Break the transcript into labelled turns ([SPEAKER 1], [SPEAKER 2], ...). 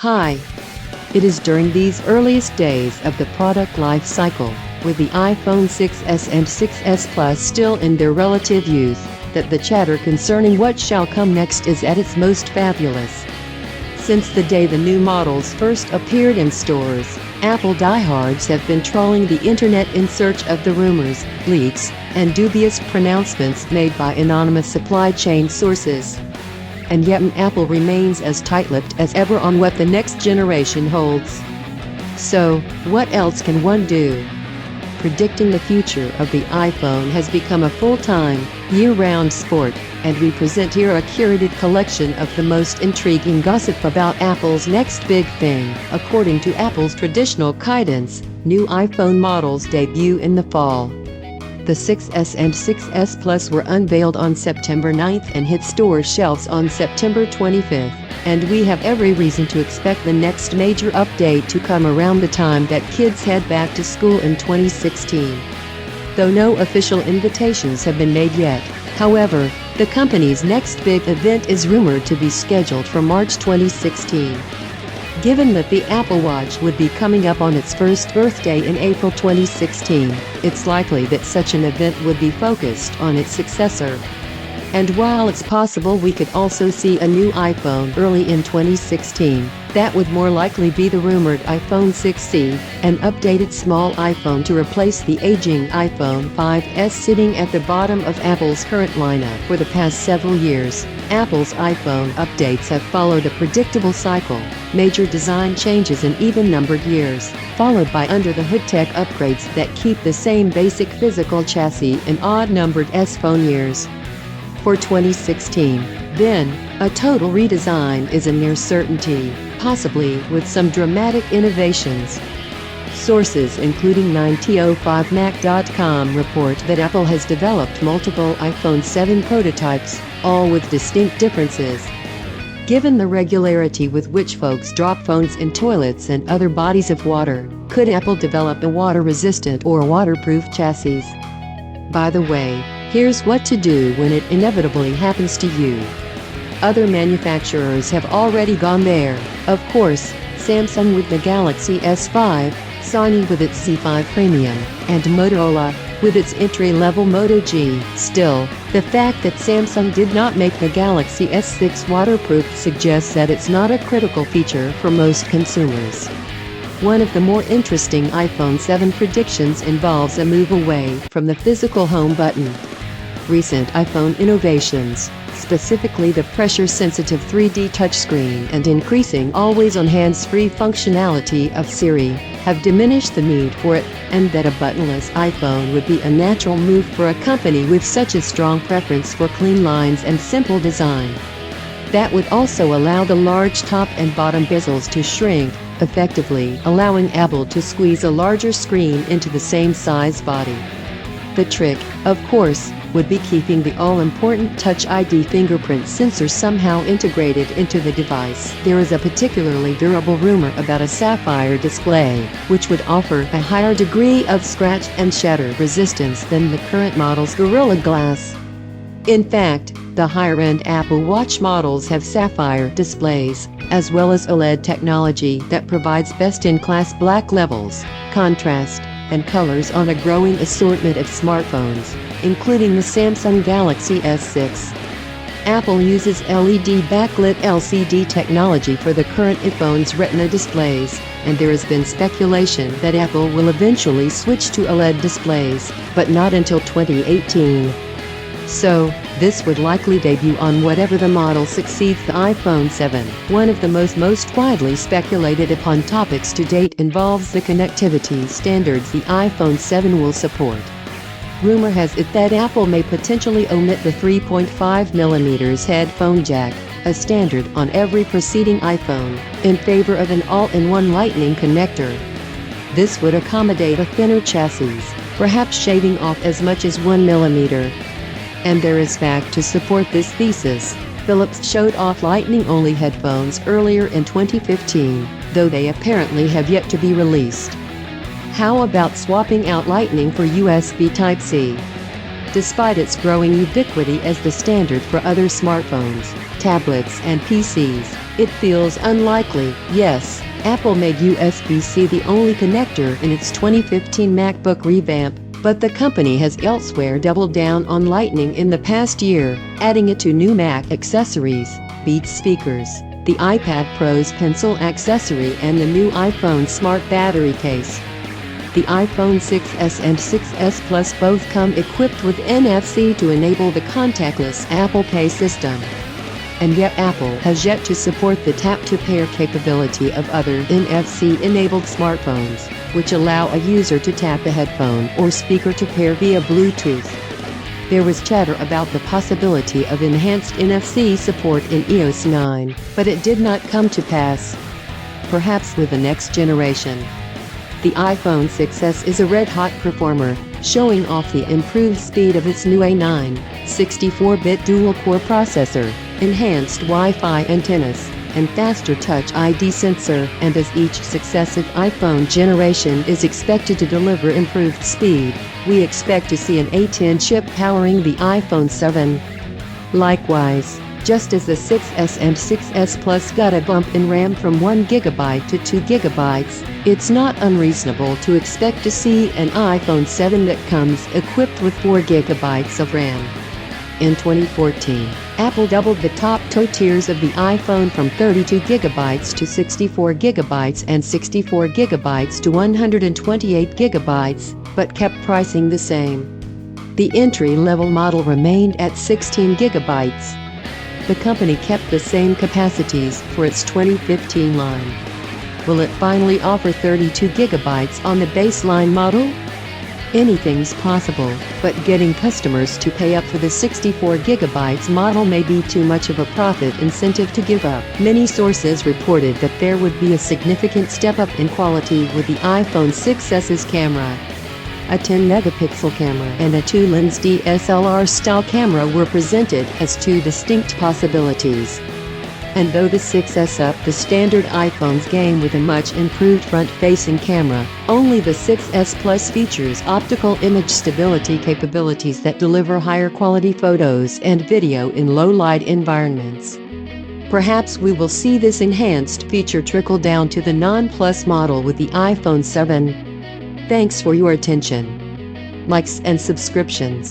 [SPEAKER 1] Hi. It is during these earliest days of the product life cycle, with the iPhone 6s and 6s Plus still in their relative youth, that the chatter concerning what shall come next is at its most fabulous. Since the day the new models first appeared in stores, Apple diehards have been trawling the internet in search of the rumors, leaks, and dubious pronouncements made by anonymous supply chain sources. And yet Apple remains as tight-lipped as ever on what the next generation holds. So, what else can one do? Predicting the future of the iPhone has become a full-time, year-round sport, and we present here a curated collection of the most intriguing gossip about Apple's next big thing. According to Apple's traditional cadence, new iPhone models debut in the fall. The 6s and 6s Plus were unveiled on September 9th and hit store shelves on September 25th, and we have every reason to expect the next major update to come around the time that kids head back to school in 2016. Though no official invitations have been made yet, however, the company's next big event is rumored to be scheduled for March 2016. Given that the Apple Watch would be coming up on its first birthday in April 2016, it's likely that such an event would be focused on its successor. And while it's possible we could also see a new iPhone early in 2016, that would more likely be the rumored iPhone 6C, an updated small iPhone to replace the aging iPhone 5S sitting at the bottom of Apple's current lineup. For the past several years, Apple's iPhone updates have followed a predictable cycle: major design changes in even-numbered years, followed by under-the-hood tech upgrades that keep the same basic physical chassis in odd-numbered S-phone years. For 2016, then, a total redesign is a near certainty, possibly with some dramatic innovations. Sources including 9to5mac.com report that Apple has developed multiple iPhone 7 prototypes, all with distinct differences. Given the regularity with which folks drop phones in toilets and other bodies of water, could Apple develop a water-resistant or waterproof chassis? By the way, here's what to do when it inevitably happens to you. Other manufacturers have already gone there. Of course, Samsung with the Galaxy S5, Sony with its Z5 Premium, and Motorola with its entry-level Moto G. Still, the fact that Samsung did not make the Galaxy S6 waterproof suggests that it's not a critical feature for most consumers. One of the more interesting iPhone 7 predictions involves a move away from the physical home button. Recent iPhone innovations, specifically the pressure-sensitive 3D touchscreen and increasing always-on hands-free functionality of Siri, have diminished the need for it, and that a buttonless iPhone would be a natural move for a company with such a strong preference for clean lines and simple design. That would also allow the large top and bottom bezels to shrink, effectively allowing Apple to squeeze a larger screen into the same size body. The trick, of course, would be keeping the all-important Touch ID fingerprint sensor somehow integrated into the device. There is a particularly durable rumor about a sapphire display, which would offer a higher degree of scratch and shatter resistance than the current model's Gorilla Glass. In fact, the higher-end Apple Watch models have sapphire displays, as well as OLED technology that provides best-in-class black levels, contrast, and colors on a growing assortment of smartphones, including the Samsung Galaxy S6. Apple uses LED backlit LCD technology for the current iPhone's Retina displays, and there has been speculation that Apple will eventually switch to OLED displays, but not until 2018. So, this would likely debut on whatever the model succeeds the iPhone 7. One of the most widely speculated upon topics to date involves the connectivity standards the iPhone 7 will support. Rumor has it that Apple may potentially omit the 3.5mm headphone jack, a standard on every preceding iPhone, in favor of an all-in-one Lightning connector. This would accommodate a thinner chassis, perhaps shaving off as much as 1mm. And there is fact to support this thesis. Philips showed off Lightning-only headphones earlier in 2015, though they apparently have yet to be released. How about swapping out Lightning for USB Type-C? Despite its growing ubiquity as the standard for other smartphones, tablets, and PCs, it feels unlikely. Yes, Apple made USB-C the only connector in its 2015 MacBook revamp, but the company has elsewhere doubled down on Lightning in the past year, adding it to new Mac accessories, Beats speakers, the iPad Pro's pencil accessory, and the new iPhone Smart Battery case. The iPhone 6s and 6s Plus both come equipped with NFC to enable the contactless Apple Pay system. And yet Apple has yet to support the tap-to-pair capability of other NFC-enabled smartphones, which allow a user to tap a headphone or speaker to pair via Bluetooth. There was chatter about the possibility of enhanced NFC support in iOS 9, but it did not come to pass. Perhaps with the next generation. The iPhone 6s is a red-hot performer, showing off the improved speed of its new A9, 64-bit dual-core processor, enhanced Wi-Fi antennas, and faster Touch ID sensor, and as each successive iPhone generation is expected to deliver improved speed, we expect to see an A10 chip powering the iPhone 7. Likewise, just as the 6s and 6s Plus got a bump in RAM from 1 GB to 2 GB, it's not unreasonable to expect to see an iPhone 7 that comes equipped with 4 GB of RAM. In 2014, Apple doubled the top-toe tiers of the iPhone from 32 GB to 64 GB and 64 GB to 128 GB, but kept pricing the same. The entry-level model remained at 16 GB. The company kept the same capacities for its 2015 line. Will it finally offer 32 GB on the baseline model? Anything's possible, but getting customers to pay up for the 64 GB model may be too much of a profit incentive to give up. Many sources reported that there would be a significant step up in quality with the iPhone 6s's camera. A 10-megapixel camera and a 2-lens DSLR-style camera were presented as two distinct possibilities. And though the 6s upped the standard iPhone's game with a much improved front-facing camera, only the 6s Plus features optical image stability capabilities that deliver higher quality photos and video in low-light environments. Perhaps we will see this enhanced feature trickle down to the non-Plus model with the iPhone 7. Thanks for your attention. Likes and subscriptions.